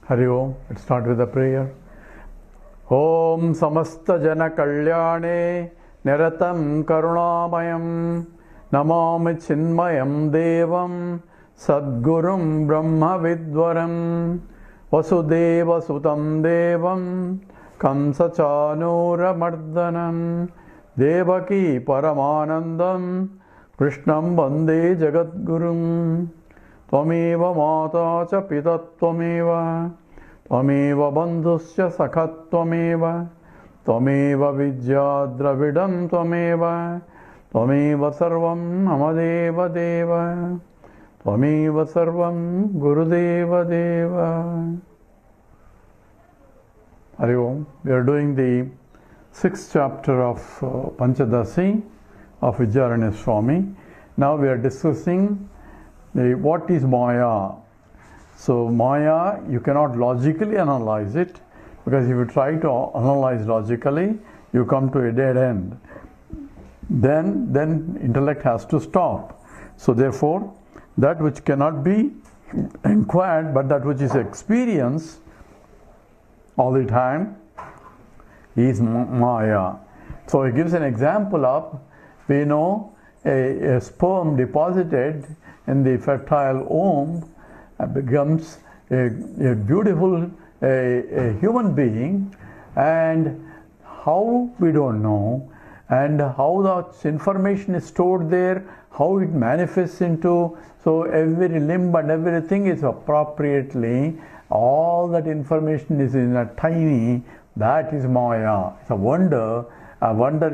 Hari Om. Let's start with a prayer. Om Samasta Jana Kalyane Niratam Karunamayam Namami Chinmayam Devam Sadgurum Brahma Vidwaram Vasudeva Sutam Devam Kamsa Chanura Mardanam Devaki Paramanandam Krishnam Bande Jagadgurum Tvameva Mata cha Pita Tvameva Tvameva Bandhusya Sakha Tvameva Tvameva Vidya Dravidam Tvameva Tvameva Sarvam Amadeva Deva Tvameva Sarvam Gurudeva Deva. Hari Om. We are doing the 6th chapter of Panchadashi of Vidyaranya Swami. Now we are discussing what is Maya. So Maya, you cannot logically analyze it, because if you try to analyze logically, you come to a dead end. Then intellect has to stop. So therefore, that which cannot be inquired, but that which is experienced all the time, is Maya. So he gives an example of, we know a sperm deposited in the fertile womb becomes a beautiful a human being, and how we don't know, and how the information is stored there, how it manifests into, so every limb and everything is appropriately, all that information is in a tiny, that is Maya. It's a wonder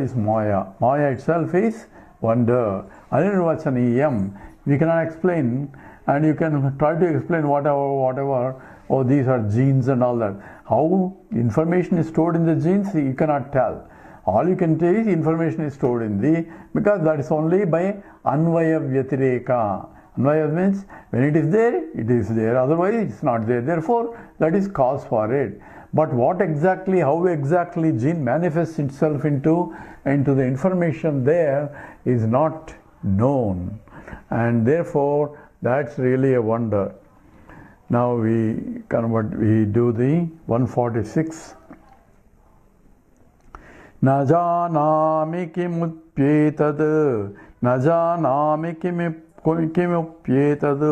is Maya. Maya itself is wonder. Anirvachaniyam. We cannot explain, and you can try to explain whatever, oh, these are genes and all that. How information is stored in the genes, you cannot tell. All you can tell is information is stored in the, because that is only by Anvaya Vyatireka. Anvaya means when it is there, otherwise it is not there. Therefore, that is cause for it. But what exactly, how exactly gene manifests itself into the information there is not known. And therefore, that's really a wonder. Now we do the 146. Najanami kimupyetad, najanami kimupyetad,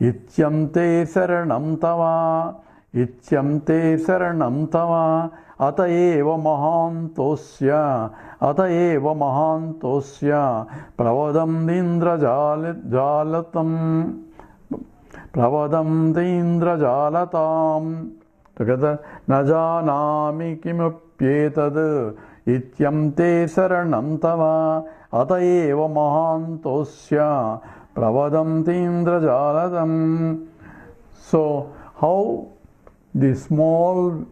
ityamte saranam tava, ityamte saranam tava, ataeva mahantosya, pravadam dindra jalatam, pravadam dindra jalatam. Together, najanami kimupyetad, ityamte saranam tava, ataeva mahantosya, pravadam dindra jalatam. So, how the small,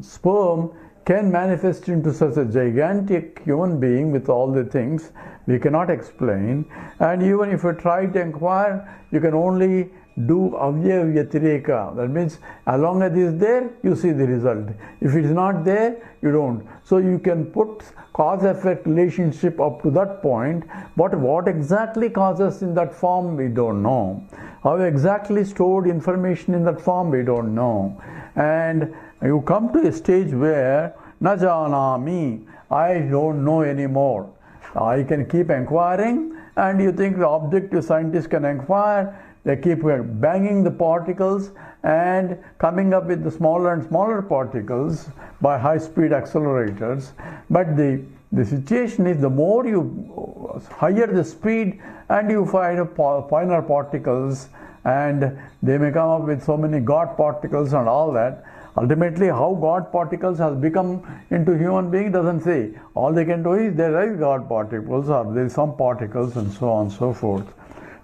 sperm can manifest into such a gigantic human being with all the things we cannot explain, and even if you try to inquire, you can only do avyaya vyatireka. That means as long as it is there, you see the result. If it is not there, you don't. So you can put cause-effect relationship up to that point, but what exactly causes in that form, we don't know. How exactly stored information in that form, we don't know. And you come to a stage where na janami, I don't know anymore. I can keep inquiring, and you think the objective scientists can inquire. They keep banging the particles and coming up with the smaller and smaller particles by high-speed accelerators. But the situation is, the more you higher the speed, and you find finer particles, and they may come up with so many God particles and all that. Ultimately, how God particles has become into human being doesn't say. All they can do is there are God particles, or there is some particles, and so on and so forth.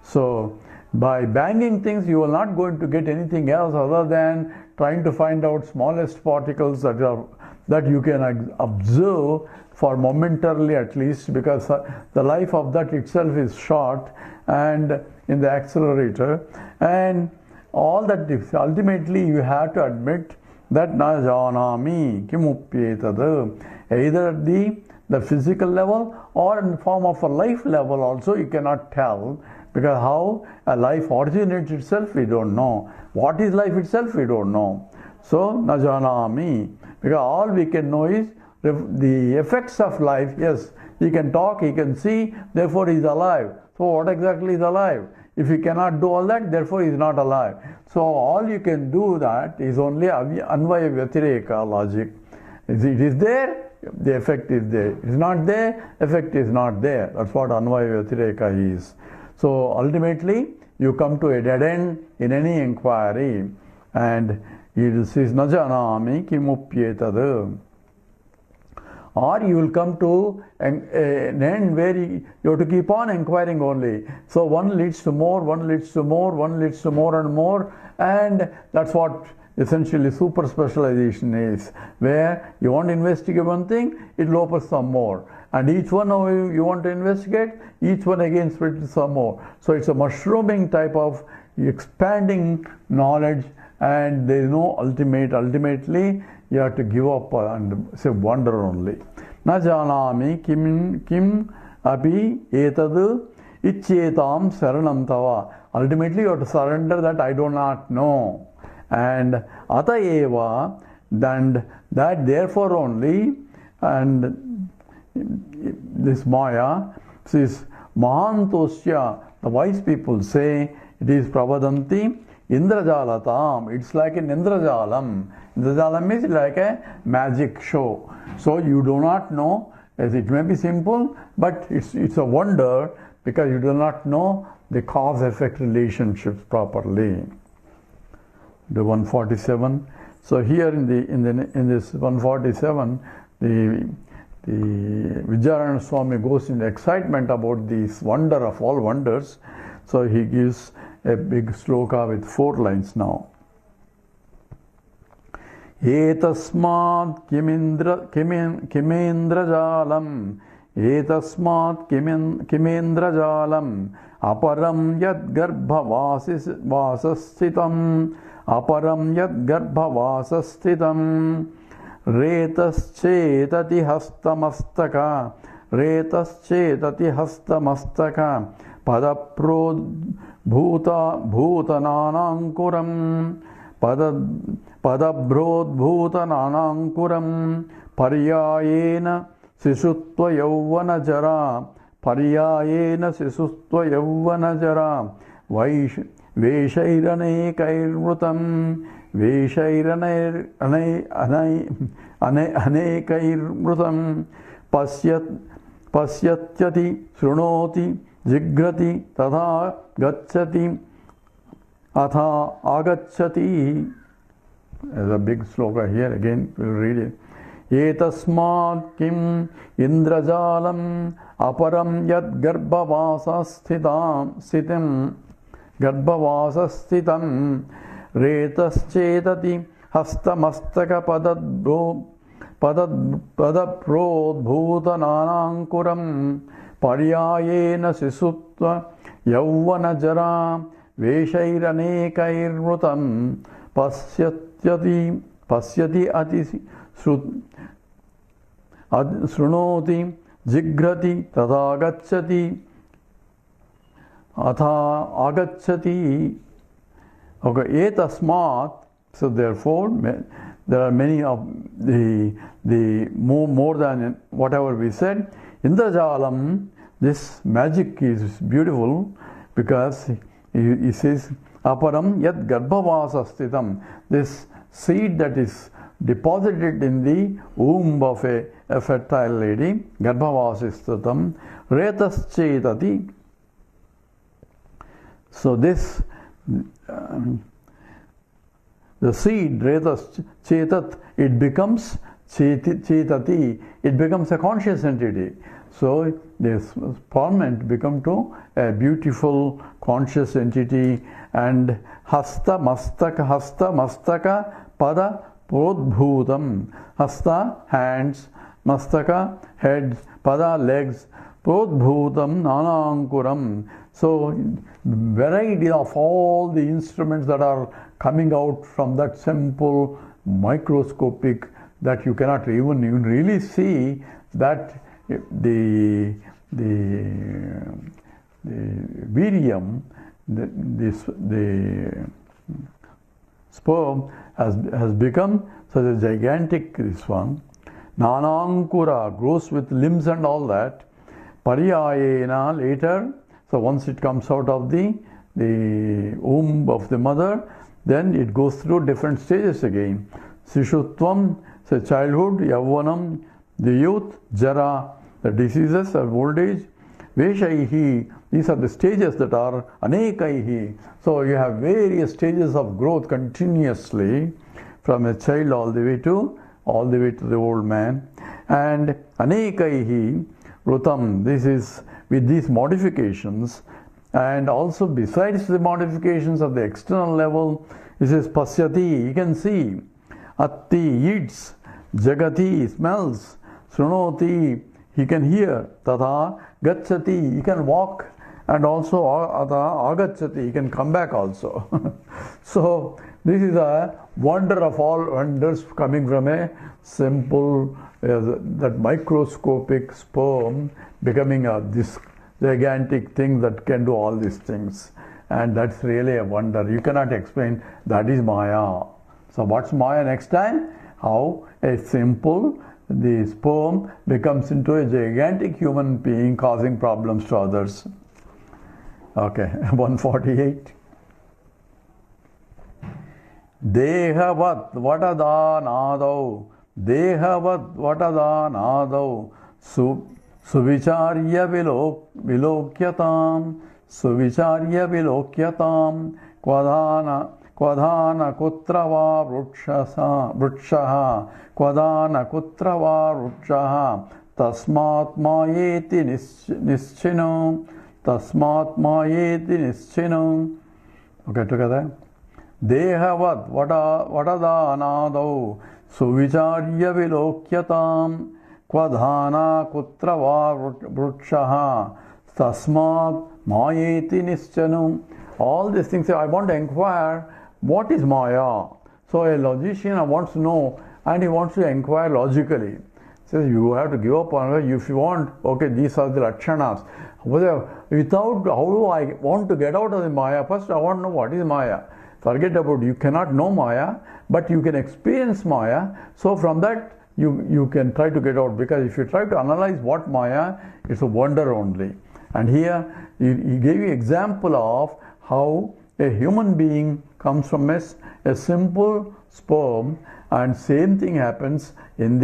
So by banging things, you are not going to get anything else other than trying to find out smallest particles that you can observe for momentarily at least, because the life of that itself is short, and in the accelerator, and all that. Ultimately, you have to admit that na janami kimupyetad, either the physical level or in form of a life level also you cannot tell, because how a life originates itself we don't know. What is life itself we don't know. So na janami, because all we can know is the effects of life. Yes, he can talk, he can see, therefore he is alive. So what exactly is alive? If he cannot do all that, therefore he is not alive. So all you can do that is only Anvaya Vyatireka logic. It is there, the effect is there. It is not there, effect is not there. That's what Anvaya Vyatireka is. So ultimately, you come to a dead end in any inquiry, and it says na janami kimupyetad. Or you will come to an end where you have to keep on inquiring only. So one leads to more, one leads to more, one leads to more and more, and that's what essentially super specialization is, where you want to investigate one thing, it will open some more. And each one of you want to investigate, each one again spreads some more. So it's a mushrooming type of expanding knowledge, and there is no ultimate. Ultimately, you have to give up and say wonder only. Na janami kim api etad icchetam saranam tava. Ultimately, you have to surrender that I do not know. And ataeva, and that therefore only, and this Maya says Mahantosya, the wise people say it is Pravadanti Indrajalatam. It's like an Indrajalam. Indrajalam means like a magic show. So you do not know, as it may be simple, but it's a wonder because you do not know the cause-effect relationships properly. The 147. So here in this 147, the Vidyaranya Swami goes in excitement about this wonder of all wonders. So he gives a big sloka with 4 lines now. Etasmat kimendrajalam etasmat kimendrajalam aparam yad garbhavasasthitam aparam yad garbhavasasthitam retaschetati hastamastaka retaschetati hastamastaka padabrodbhutananankuram padabrodbhutananankuram paryayena sisutva yavvana jara paryayena sisutva yavvana jara veshairanaikairmrutam veshairanaikairmrutam pasyatyati shrunoti jigrati tadha gacchati atha agacchati. There's a big sloka here, again we'll read it. Etasmat kim indrajalam aparam yad garbhavasasthitam garbhavasasthitam retaschetati hastamastaka padaprodbhutananankuram paryayena sisutva yavvana jara veshairanaikairmrutam pasyati ati shrunoti jigrati tadha gacchati atha agacchati. Okay, etasmat. So therefore, there are many of the more than whatever we said. Indrajalam, this magic is beautiful because he says aparam yad garbhavasasthitam, this seed that is deposited in the womb of a fertile lady, garbhavasasthitam retaschetati. So this the seed retas chetat, it becomes chetati, it becomes a conscious entity. So this sperm become to a beautiful conscious entity, and hasta mastaka pada prodbhutam. Hasta hands, mastaka heads, pada legs, prodbhutam nanankuram. So variety of all the instruments that are coming out from that simple microscopic that you cannot even really see, that the virium, the sperm has become such a gigantic this one. Nanankura grows with limbs and all that. Pariyayena later, so once it comes out of the womb of the mother, then it goes through different stages again. Sishutvam, so childhood, Yavvanam, the youth, Jara, the diseases or old age, Veshaihi, these are the stages that are Anekaihi. So you have various stages of growth continuously from a child all the way to the old man. And Anekaihi, Rutam, this is with these modifications, and also besides the modifications of the external level, this is Pasyati, you can see, Atti eats, Jagati smells, Srunoti, he can hear, Tata Gachati, he can walk, and also Agachati, he can come back also. So this is a wonder of all wonders coming from a simple, that microscopic sperm becoming this gigantic thing that can do all these things. And that's really a wonder. You cannot explain. That is Maya. So what's Maya next time? How a simple, the sperm becomes into a gigantic human being causing problems to others. Okay, 148. Dehavat vatadanadau, Dehavat vatadanadau, Suvicharya vilokyatam, Suvicharya vilokyatam, Kvadhana kutrava vrukshaha, Kvadhana kutrava vrukshaha, Tasmat mayeti nischino, Tasmat mayeti nischino. Okay, together. Dehavat vatadanadau, Suvicharya vilokyatam, Kvadhana kutrava vrukshaha, Tasmat mayeti nischanam. All these things, I want to inquire, what is Maya? So a logician wants to know, and he wants to inquire logically. He says, you have to give up on it if you want, okay, these are the lakshanas. Without, how do I want to get out of the Maya? First, I want to know what is Maya. Forget about, you cannot know Maya, but you can experience Maya. So from that, you can try to get out, because if you try to analyze what Maya, it's a wonder only. And here, he gave you example of how a human being comes from a simple sperm, and same thing happens in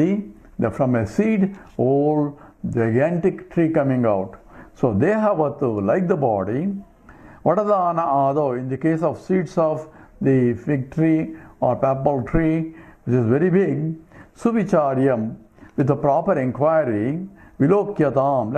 from a seed, whole gigantic tree coming out. So Dehavatu, like the body, Vadadana Ado, in the case of seeds of the fig tree or apple tree, which is very big, Suvicharyam, with a proper inquiry, Vilokyatam,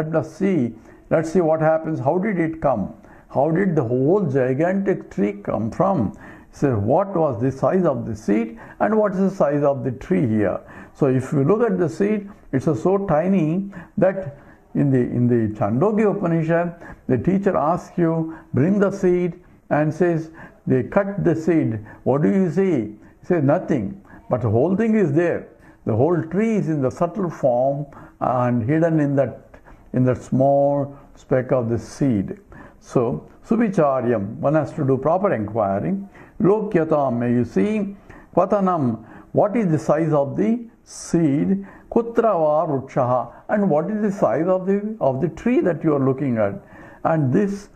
let's see what happens, how did it come? How did the whole gigantic tree come from? So what was the size of the seed and what is the size of the tree here? So if you look at the seed, it's so tiny that in the Chandogya Upanishad, the teacher asks you, bring the seed, and says, they cut the seed. What do you see? He says, nothing. But the whole thing is there. The whole tree is in the subtle form and hidden in that small speck of the seed. So, Suvicharyam, one has to do proper inquiry. Lokyatam, may you see, Kvatanam, what is the size of the seed? Kutrava vrukshaha, and what is the size of the tree that you are looking at? And this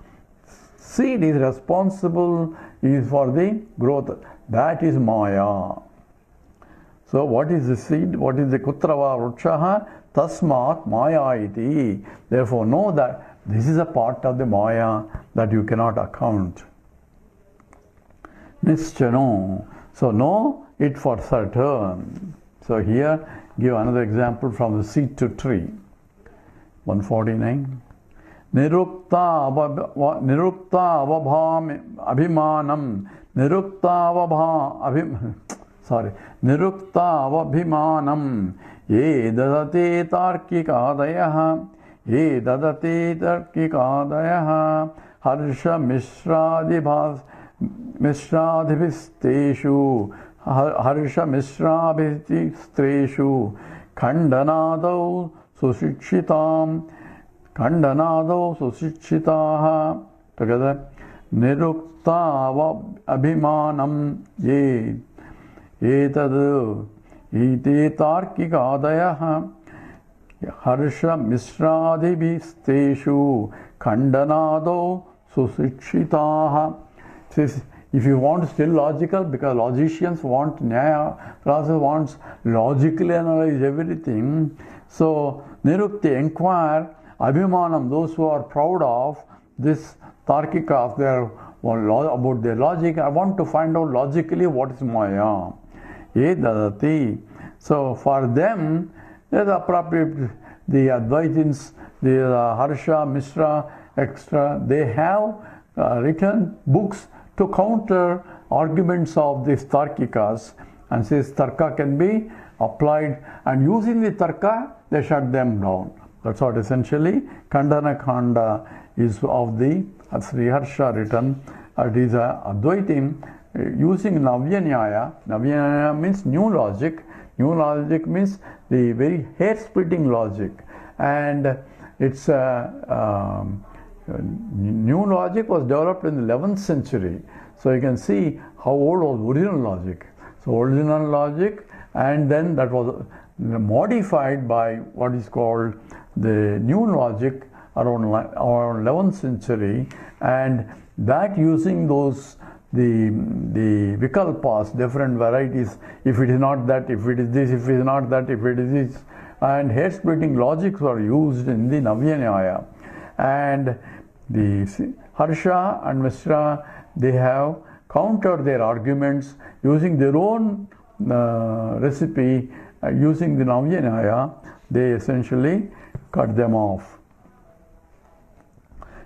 seed is responsible for the growth. That is Maya. So, what is the seed? What is the Kutrava vrukshaha? Tasmat Maya iti. Therefore, know that this is a part of the Maya that you cannot account. Nischano. So know it for certain. So here, give another example from the seed to tree. 149. Nirukta avabham abhimanam. Nirukta avabhimanam. Ye dadate tarkikadayaha. Ye dadate tarkikadayaha. Harsha mishradhivisteshu. Harsha mishradhivisteshu. Khandanadau susikshitam, khandanado susikshitaha. Together. Nirukta abhimanam ye etad iti tarkikadayaha harsha misradibhisteshu khandanado susikshitaha. If you want still logical, because logicians want nyaya, philosophers wants logically analyze everything. So nirukti, inquire, abhimanam, those who are proud of this tarkikas, they are about their logic. I want to find out logically what is maya. Edadati. So for them, there is appropriate, the Advaitins, the Harsha, Mishra, etc., they have written books to counter arguments of these tarkikas, and says tarka can be applied, and using the tarka, they shut them down. That's what essentially Khandana Khanda is of the Sri Harsha written. It is Advaitim using Navya Nyaya. Navya Nyaya means new logic. New logic means the very hair-splitting logic. And it's new logic was developed in the 11th century. So you can see how old was original logic. So original logic, and then that was modified by what is called the new logic around 11th century, and that using those the vikalpas, different varieties, if it is not that, if it is this, if it is not that, if it is this, and hair-splitting logics were used in the Navya Nyaya. And the Harsha and Mishra, they have countered their arguments using their own recipe, using the Navya Nyaya. They essentially cut them off.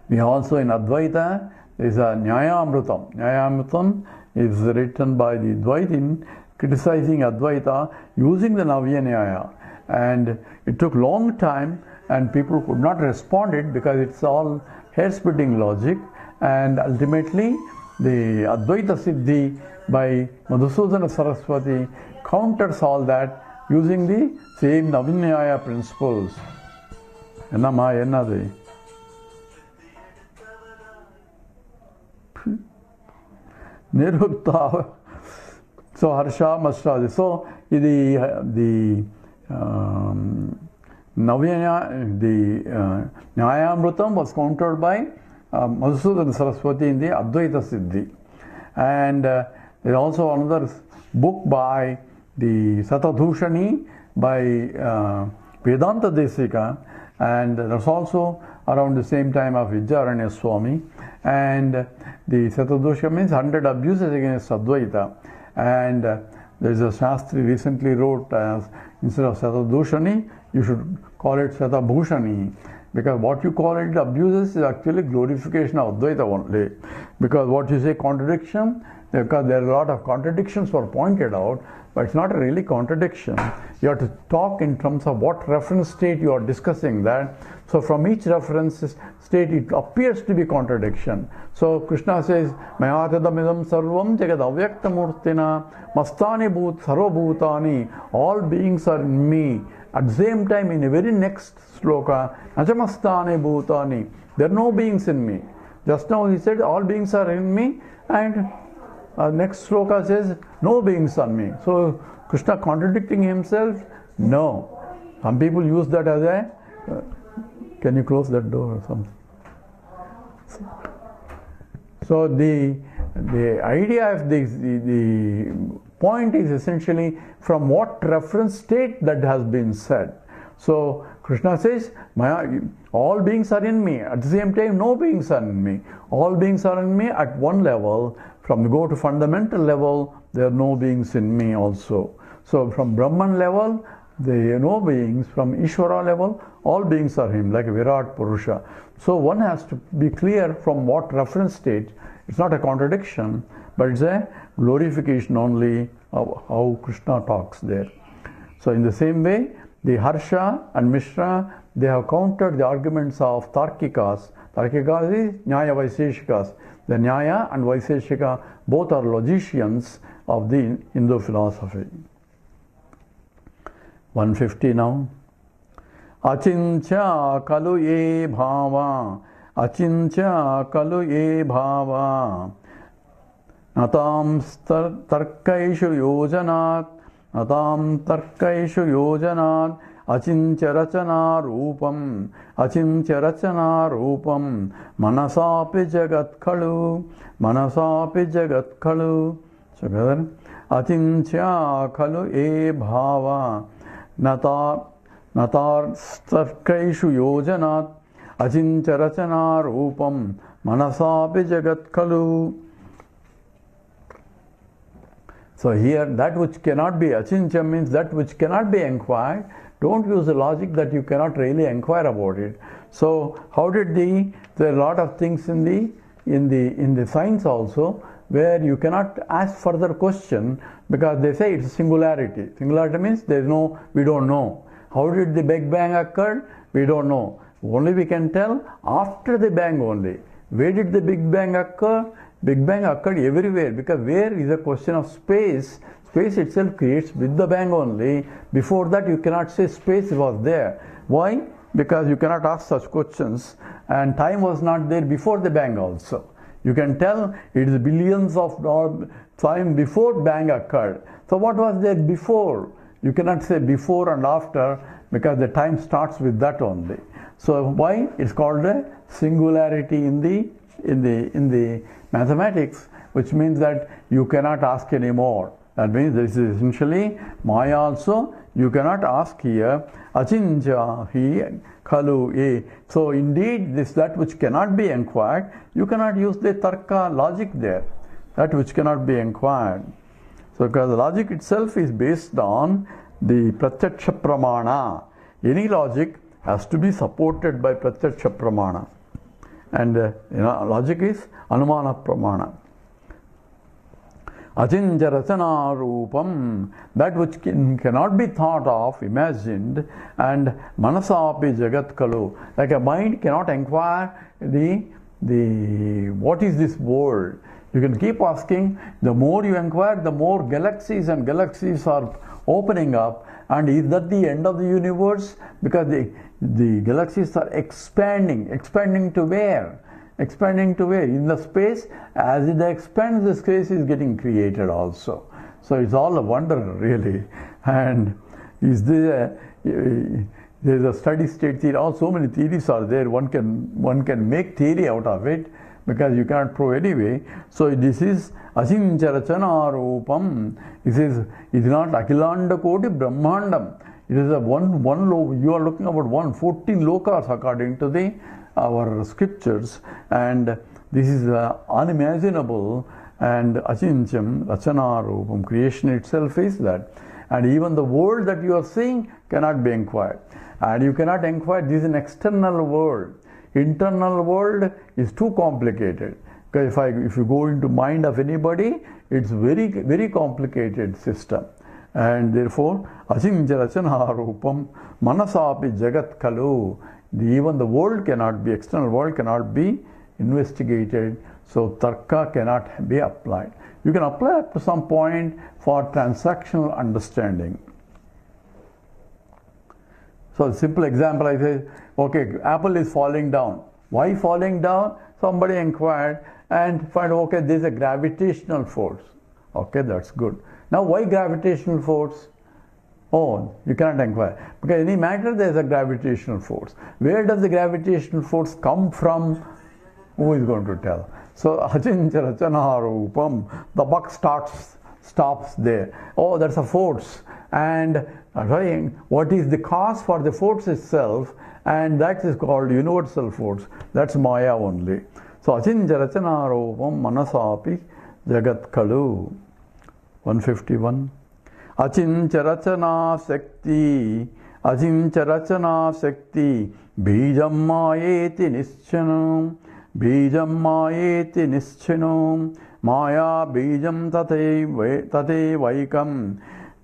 We also in Advaita, there is a Nyayamrutam. Nyayamrutam is written by the Advaitin criticizing Advaita using the Navya Nyaya. And it took long time, and people could not respond it because it's all hair-splitting logic. And ultimately, the Advaita Siddhi by Madhusudana Saraswati counters all that using the same Navya Nyaya principles. Ennadu? Nirukta. So Harsha Mashra. So the Nyayamrutam was countered by Madhusudana Saraswati in the Advaita Siddhi. And there is also another book by the Satadhushani by Vedanta Desika, and there's also around the same time of Vidyaranya Swami. And the Satadhusha means 100 abuses against Advaita. And there's a Shastri recently wrote as instead of Satadhushani, you should call it Satabhushani. Because what you call it abuses is actually glorification of Advaita only. Because what you say contradiction, because there are a lot of contradictions were pointed out, but it's not a really contradiction. You have to talk in terms of what reference state you are discussing that. So from each reference state, it appears to be contradiction. So Krishna says, Mayatadamidam sarvam jagad avyakta murtina mastani bhut sarvabhutani, all beings are in me. At the same time, in the very next sloka, Najamastane bhutani, there are no beings in me. Just now he said, all beings are in me, and next sloka says, no beings are me. So Krishna contradicting himself? No. Some people use that as a, can you close that door or something? So the idea of the point is essentially from what reference state that has been said. So Krishna says, all beings are in me. At the same time, no beings are in me. All beings are in me at one level. From the go to fundamental level, there are no beings in me also. So from Brahman level, there are no beings. From Ishvara level, all beings are him, like Virat Purusha. So one has to be clear from what reference state. It's not a contradiction, but it's a glorification only of how Krishna talks there. So in the same way, the Harsha and Mishra, they have countered the arguments of Tarkikas. Tarkikas is Nyaya Vaiseshikas. The Nyaya and Vaiseshika both are logicians of the Hindu philosophy. 150 now. Achintya kalu ye bhava. Achintya kalu ye bhava. Natam tarkaishu yojanat. Natam tarkaishu yojanat. Achintya rachana rupam. Achintya rachana rupam. Manasapi jagat kalu. Manasapi jagat kalu. Together. Achintya kalu e bhava. Natar starkaishu yojanat. Achintya rachana rupam. Manasapi jagat kalu. So here, that which cannot be achintya means that which cannot be inquired. Don't use the logic that you cannot really inquire about it. So how did there are a lot of things in the science also where you cannot ask further question because they say it's singularity. Singularity means we don't know. How did the Big Bang occur? We don't know. Only we can tell after the bang only. Where did the Big Bang occur? Big Bang occurred everywhere because where is a question of space. Space itself creates with the bang only. Before that you cannot say space was there. Why? Because you cannot ask such questions and time was not there before the bang also. You can tell it is billions of time before bang occurred. So what was there before? You cannot say before and after because the time starts with that only. So why? It's called a singularity in the mathematics, which means that you cannot ask anymore. That means this is essentially Maya also. You cannot ask here. Achintya hi kalu e. So indeed, that which cannot be inquired, you cannot use the tarka logic there. That which cannot be inquired. So because the logic itself is based on the pratyaksha pramana. Any logic has to be supported by pratyaksha pramana. And logic is anumana pramana. Achintya rachana rupam, that which cannot be thought of, imagined, and manasapi jagat kalu, like a mind cannot inquire what is this world. You can keep asking, the more you inquire, the more galaxies and galaxies are opening up, and is that the end of the universe? Because the galaxies are expanding to where? Expanding to where? In the space. As it expands, the space is getting created also. So it's all a wonder really. And there's a steady state theory. So many theories are there. One can make theory out of it because you cannot prove anyway. So this is Achintya rachana rupam. It is not Akilanda Koti Brahmandam. It is a one you are looking about 14 lokas according to our scriptures, and this is unimaginable. And Achintyam rachana rupam, creation itself is that. And even the world that you are seeing cannot be inquired. And you cannot inquire, this is an external world. Internal world is too complicated. Because if you go into mind of anybody, it's very, very complicated system. And therefore, Achintya rachana rupam manasapi jagat kalu. Even the world cannot be, external world cannot be investigated. So tarka cannot be applied. You can apply up to some point for transactional understanding. So a simple example, I say, okay, apple is falling down. Why falling down? Somebody inquired and find, okay, there is a gravitational force. Okay, that's good. Now why gravitational force? Oh, you cannot inquire. Because any matter there is a gravitational force. Where does the gravitational force come from? Who is going to tell? So Achintya rachana rupam, the buck stops there. Oh, that's a force. And what is the cause for the force itself? And that is called universal force. That's Maya only. So Achintya rachana rupam manasapi jagat kalu. 151. Achintya rachana sakti, Achintya rachana sakti, Bijam mayeti nischanam, Bijam mayeti nischanam, Maya bijam tate vaikam,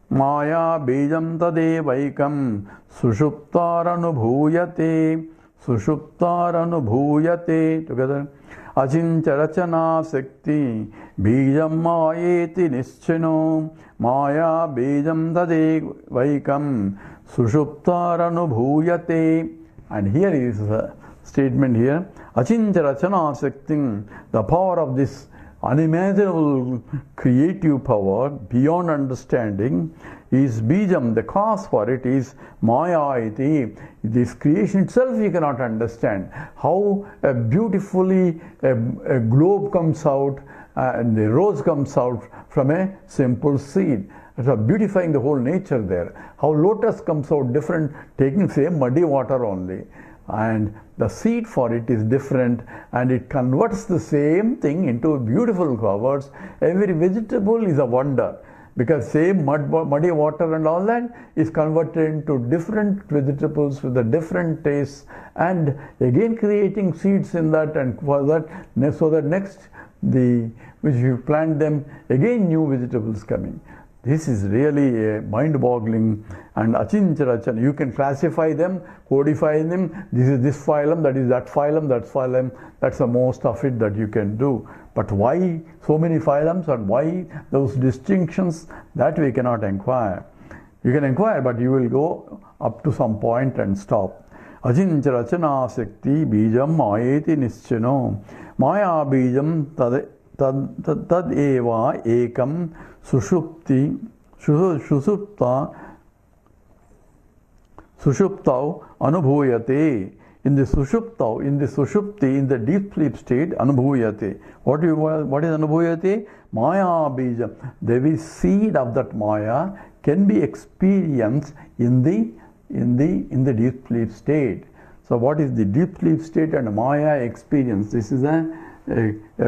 Maya bijam tate vaikam, Sushuptaranubhuyate, together. Achintya rachana sakti, Bijam mayeti nischano, Maya bijam tade vaikam, sushuptaranubhuyate. And here is a statement here, Achincha Rachana Sakting, the power of this unimaginable creative power beyond understanding is Bijam, the cause for it is Maya iti. This creation itself you cannot understand. How beautifully a globe comes out and the rose comes out from a simple seed. So beautifying the whole nature there. How lotus comes out different, taking same muddy water only. And the seed for it is different, and it converts the same thing into beautiful flowers. Every vegetable is a wonder, because same muddy water and all that is converted into different vegetables with a different taste, and again creating seeds in that, and for that, so that next which you plant them, again new vegetables coming. This is really mind-boggling. And Achincharacha, you can classify them, codify them. This is this phylum, that is that phylum, that phylum. That's the most of it that you can do. But why so many phylums and why those distinctions, that we cannot inquire. You can inquire, but you will go up to some point and stop. Achincharacha sakti bijam mayeti nischano. Maya bijam tad eva ekam sushuptau anubhuyate. In the sushuptau, in the sushupti, in the deep sleep state, anubhuyate. What is anubhuyate? Maya bija. The seed of that maya can be experienced in the deep sleep state. So what is the deep sleep state and Maya experience? This is a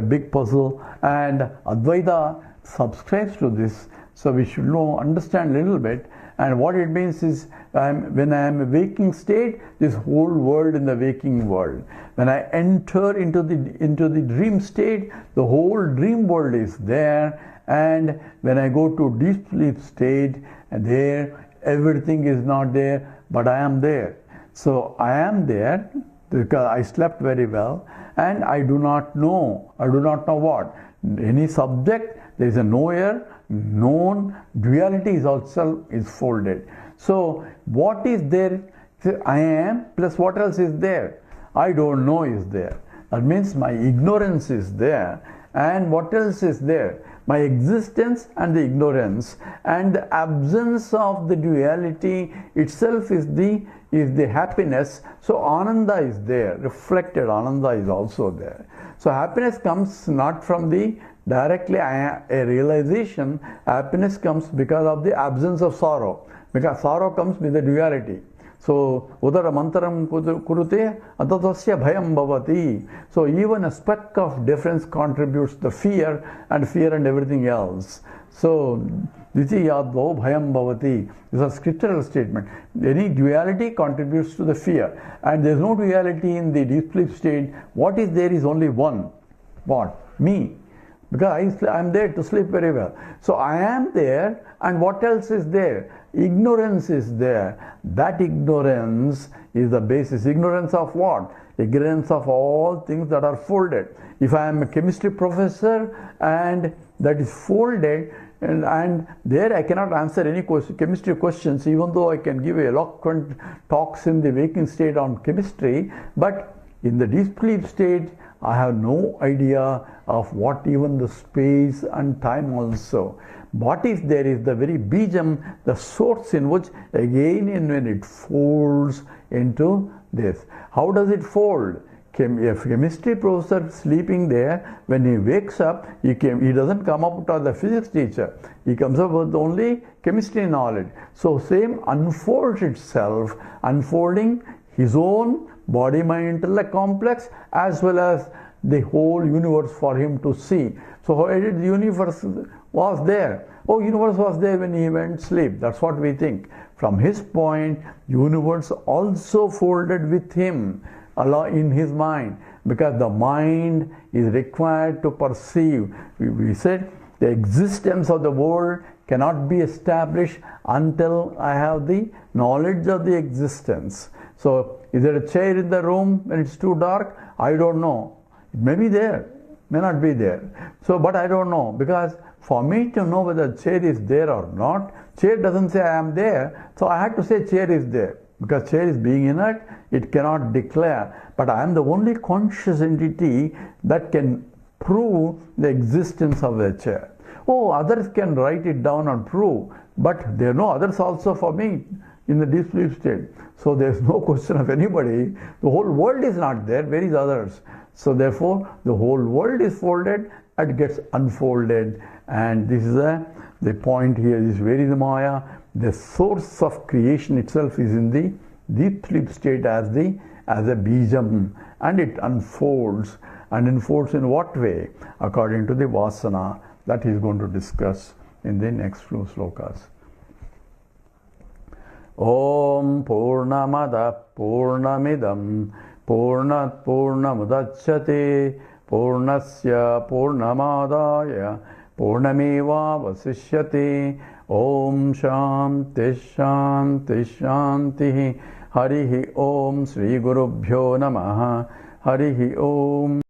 big puzzle, and Advaita subscribes to this, so we should understand a little bit. And what it means is, when I am a waking state, this whole world in the waking world. When I enter into the dream state, the whole dream world is there. And when I go to deep sleep state, there everything is not there, but I am there. So I am there because I slept very well, and I do not know. I do not know what. Any subject, there is a knower, known, duality is also folded. So what is there? I am plus what else is there? I don't know is there. That means my ignorance is there. And what else is there? My existence and the ignorance, and the absence of the duality itself is the happiness. So Ananda is there, reflected Ananda is also there. So happiness comes not from the directly a realization. Happiness comes because of the absence of sorrow, because sorrow comes with the duality. So udara mantaram kurute atatasya bhayam bhavati. So even a speck of difference contributes to fear and everything else. So Ditiyadvo bhayam bhavati is a scriptural statement. Any duality contributes to the fear, and there is no duality in the deep sleep state. What is there is only one. What? Me. Because I am there to sleep very well. So I am there, and what else is there? Ignorance is there. That ignorance is the basis. Ignorance of what? Ignorance of all things that are folded. If I am a chemistry professor and that is folded, and there I cannot answer any chemistry questions, even though I can give eloquent talks in the waking state on chemistry, but in the deep sleep state, I have no idea of what even the space and time also. What is there is the very bijam, the source in which again when it folds into this. How does it fold? A chemistry professor sleeping there, when he wakes up, he doesn't come up as the physics teacher. He comes up with only chemistry knowledge. So same unfolds itself, unfolding his own body, mind, intellect complex, as well as the whole universe for him to see. So how did the universe was there? Oh, universe was there when he went to sleep. That's what we think. From his point, universe also folded with him in his mind, because the mind is required to perceive. We said the existence of the world cannot be established until I have the knowledge of the existence. So is there a chair in the room when it's too dark? I don't know. It may be there, may not be there. So, but I don't know, because for me to know whether chair is there or not, Chair doesn't say I am there, so I had to say chair is there. Because chair is being inert, it cannot declare. But I am the only conscious entity that can prove the existence of the chair. Oh, others can write it down and prove, but there are no others also for me in the deep sleep state. So there is no question of anybody. The whole world is not there. Where is others? So therefore, the whole world is folded and gets unfolded. And this is the point here. This is where is the Maya? The source of creation itself is in the deep sleep state as a bijam, and it unfolds. And unfolds in what way? According to the vasana that he is going to discuss in the next few slokas. Om Purnamada Purnamidam Purnat Purnamudachyate Purnasya Purnamadaya Purnameva Vasishyate. Om Shanti Shanti Shanti. Harihi Om. Sri Gurubhyo Namaha. Harihi Om.